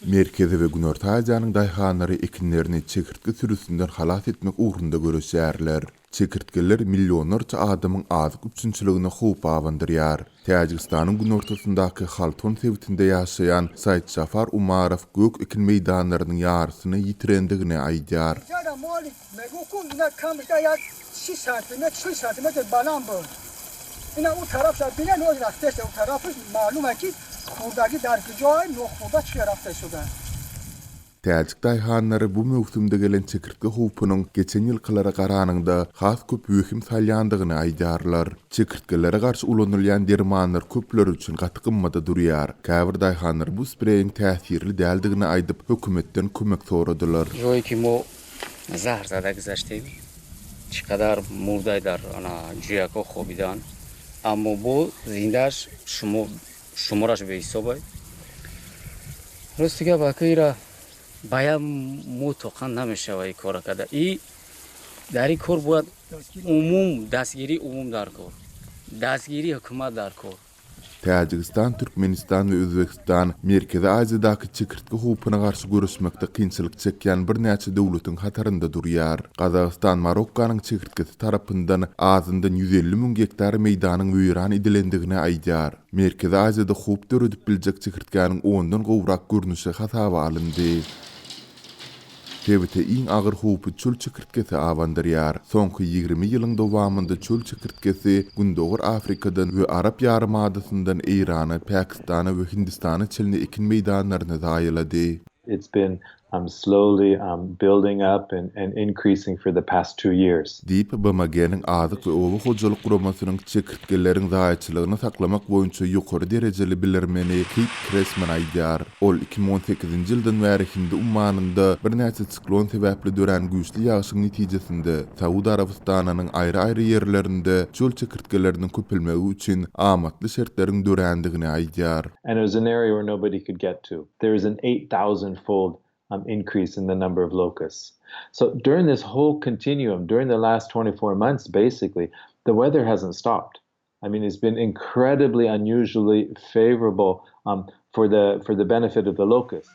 Merkezi ve Günorta Asyanyň daýhanlary ekinlerini çekirtge sürüsünden halas etmek ugrunda görüşýärler. Çekirtgeler milyonlarça adamyň azyk üçinçiligine howp awandyrýar. Täjikistanyň günortasyndaky Halton sewtinde ýaşaýan Said Jafar Umarov gök ekin meýdanlarynyň ýarysyny ýitirendigini aýdýar. اینا اون طرف در بینه نوع رفته شده اون طرفش معلومه که خوردگی در کجای نخورده چی رفته شده. Täjik daýhanlary bu mewsümde gelen çekirtge howpunyň geçen ýylkylara garanyňda has köp wöhüm salýandygyny aýdýarlar. Çekirtgelere garşy ulanylýan dermanlar köpler üçin gaty gymmada durýar. Käbir daýhanlar bu spreýiň täsirli däldigini aýdyp hökümetden kömek soradylar. Joy ki mo zahr zada güzashte چقدر مرده در جویاکو خوابیدن اما با زندهش شمارش به حسابه راستی که باقی را باید مطلقا نمیشه و این کار کرده این در این کار باید دستگیری عموم در کار دستگیری حکومت در کار Täjikistan, Türkmenistan we Özbekistan Merkezi Asyadaky çekirtge howpuna garşy görüşmekde kynçylyk çekýän bir näçe döwletiň hatarynda durýar. Kazakystan Marokkanyň çekirtkesi tarapyndan azyndan 150 000 hektar meýdanyň weýran edilendigini aýdýar. Merkezi Asyada howp döredip biljek çekirtkanyň 10-dan gowrak görnüşi hasaba alyndy. Tebite iň agyr howpy çöl çekirtkesi awandyrýar. Soňky 20 ýylyň dowamynda çöl çekirtkesi Gündoğur Afrikadan we Arap ýarymadasyndan Irana, Pakistana we Hindistana çelini ekin meýdanlaryna daýylady. It's been slowly building up and increasing for the past 2 years. Diýip BMG-niň azyk we owa hojalyk guramasynyň çekirtgeleriň daýaçylygyny saklamak boýunça ýokary derejeli bilermeni Kip Kressman aýdýar. Ol 2018-nji ýyldan bäri Hindi ummanynda bir näçe siklon sebäpli dören güýçli ýağşyň netijesinde Saudy Arabistanynyň aýry-aýry ýerlerinde çöl çekirtgeleriniň köpelmegi üçin amatly şertleriň dörendigini aýdýar. And it was an area where nobody could get to. There is an 8,000-fold increase in the number of locusts. So during this whole continuum, during the last 24 months, basically, the weather hasn't stopped. I mean, it's been incredibly unusually favorable for the benefit of the locusts.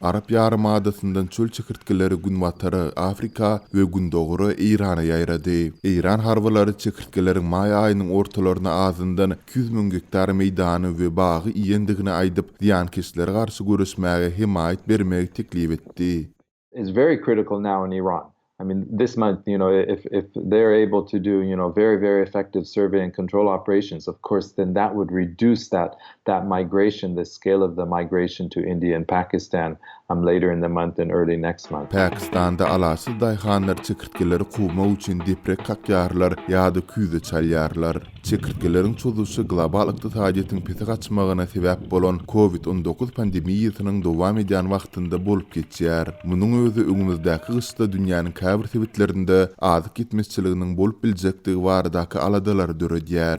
Arap ýarymadasynyň çöl çekirtgeleri günbatary Afrika we Gündoğuru Irana ýaýrady. Iran harbalary çekirtgeleriň maý aýynyň ortalaryna azyndan 200 000 hektar meýdany we bagy iýendigini aýdyp, ziýankeşlere garşy görüşmäge himayet bermegi teklip etdi. It's very critical now in Iran. I mean, this month, if they're able to do, very, very effective survey and control operations, of course, then that would reduce that migration, the scale of the migration to India and Pakistan later in the month and early next month. Pakistanda alasy daýhanlar çekirtgeleri kuwmak üçin deprek kakýarlar ýa-da küýde çalýarlar. Çekirtgeleriň çözülüşi global ykdysadyýetyň pesi gaçmagyna sebäp bolan COVID-19 pandemiýasynyň dowam edýän wagtynda bolup geçýär. Munyň özü öňümüzdäki gyşda dünýäniň käbir sebitlerinde azyk gitmesçiliginiň bolup biljekdigi baradaky aladalar döredýär.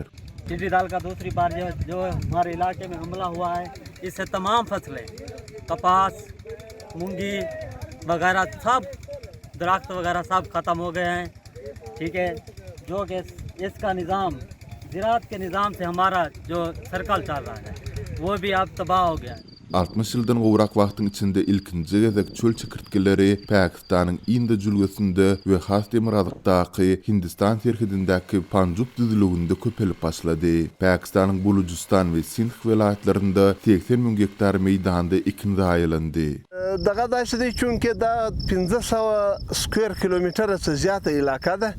टिड्डी दल का दूसरी बार जो हमारे इलाके में हमला हुआ है इससे तमाम फसलें कपास मूंगी वगैरह सब दरख्त वगैरह सब ख़त्म हो गए हैं ठीक है जो कि इसका निज़ाम ज़राअत के निज़ाम से हमारा जो सर्कल चल रहा है वो भी अब तबाह हो गया है 60 ýyldan gowrak wagtyň içinde ilkinji gezek çöl çekirtgeleri Pakistanyň Inde jülgesinde we has demirazykdaky Hindistan serhedindäki Panjab düzlügünde köpelip başlady. Pakistanyň Balujistan we Sindh welaýatlarynda 80 000 hektar meýdanda ekin daýylandy. دغه داسې دی چونکې دا 1500 سکوير کیلومتره څخه زیاته علاقه ده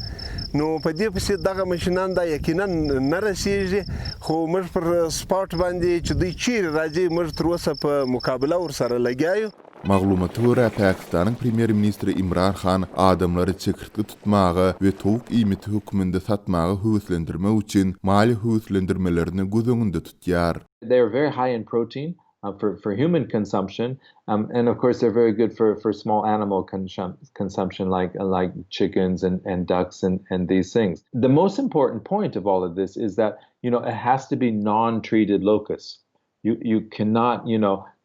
نو په دې پسې دغه ماشینان دا یقینا نه رسیږي خو موږ پر سپاټ باندې چې دوی چیرې راځي موږ تر اوسه په مقابله ورسره لګیا یو. Maglumaty görä Pakistanyň premier ministri Imran Khan adamlary çekirtge tutmagy we towuk iýmiti höküminde satmagy höwüslendirmek üçin mali höwüslendirmelerini göz öňünde tutýar. They are very high in protein. For human consumption, and of course they're very good for small animal consumption like chickens and ducks and these things. The most important point of all of this is that it has to be non-treated locusts. You cannot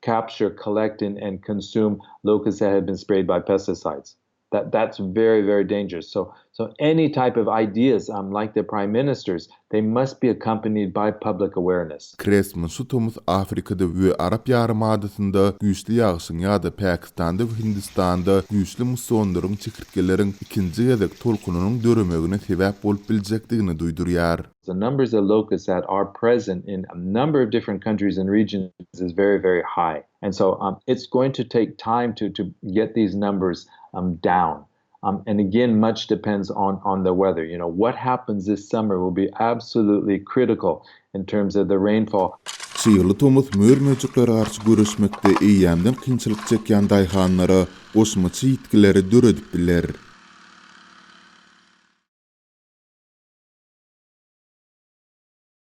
capture, collect and consume locusts that have been sprayed by pesticides. That's very, very dangerous. So any type of ideas, like the prime ministers, they must be accompanied by public awareness. Kresman sutumuz Afrikada we Arap Yarımadasında güýçli ýağışyň ýa-da Pakistanda we Hindistanda güýçli mussonlaryň çekirtkelerin ikinji ýazak tolkunynyň döremegine sebäp bolup biljekdigini duýdurýar. The numbers of locusts that are present in a number of different countries and regions is very, very high. And so it's going to take time to get these numbers down. And again, much depends on the weather. You know, what happens this summer will be absolutely critical in terms of the rainfall. Şeýle tomuz mörmejikleri garşy görüşmekde eýýämden kynçylyk çekýän daýhanlara osmaçy ýitkileri döredip biler.